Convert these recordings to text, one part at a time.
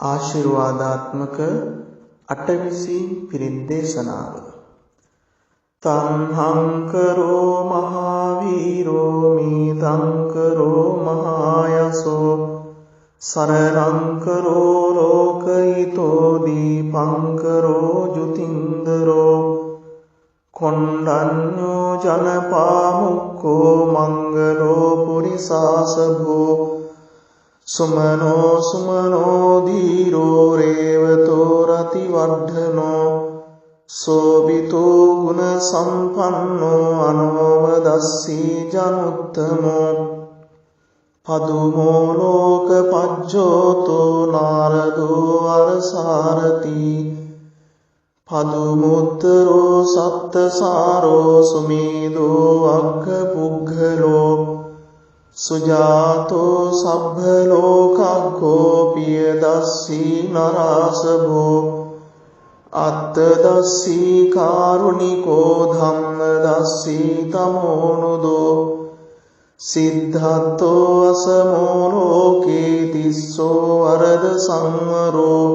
ආශිර්වාදාත්මක අටවිසි පිරිත් දේශනාව. තංහංකරෝ මහාවීරෝ මීතංකරෝ මහායසෝ සරණංකරෝ ලෝකයිතෝ දීපංකරෝ ජුතින්දරෝ කොණ්ඩඤ්ඤෝ ජනපාමුක්ඛෝ මංගලෝ පුරිසාසභෝ සුමනෝ සුමනෝ ධීරෝ රේවතෝ රතිවර්ධනෝ සෝබිතෝ ගුණ සම්පන්නෝ අනෝමදස්සී ජනුත්තමෝ පදුමෝ ලෝක පජ්ජෝතෝ නාරදෝ අරසාරති පදුමුත්තරෝ සත්තසාරෝ සුමේදෝ අග්ග පුග්ගලෝ සුජාතෝ සබ්බ ලෝකග්ගෝ පියදස්සී නරාසභෝ අත්තදස්සී කාරුණිකෝ ධම්මදස්සී තමෝනුදෝ සිද්ධාත්තෝ අසමෝ ලෝකේ තිස්සෝ වරද සංවරෝ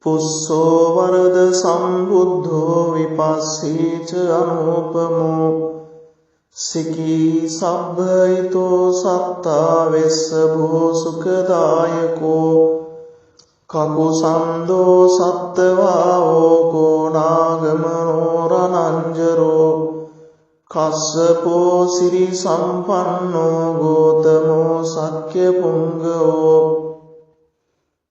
පුස්සෝ වරද සම්බුද්ධෝ විපස්සීච අනුපමෝ සිකී සබ්බයිතෝ සත්තා වෙස්සභෝ සුඛදායකෝ කකුසන්දෝ සත්තවාෝ කෝනාගමනෝ රණංජරෝ කස්සපෝ සිරි සම්පන්නෝ ගෝතමෝ සක්්‍ය පුංගෝ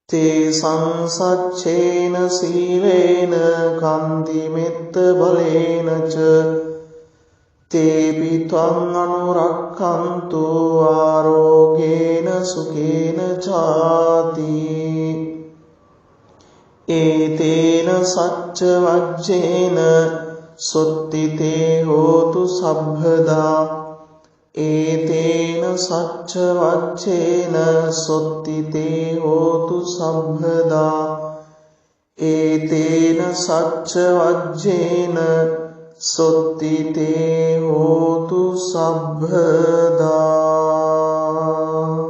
තේ සංසච්චේන සීලේන කන්ති මෙත්ත බලේනච තේපි ත්වං අනුරක්ඛන්තු ආරෝගේන සුඛේන චාති ඒතේන සච්ච වජ්ජේන සොත්තිතේ හෝතු සබ්බදා ඒතේන සච්ච වජ්ජේන සොත්තිතේ හෝතු සබ්බදා ඒතේන සච්ච වජ්ජේන සොත්තිතේ හෝතු සබ්බදා.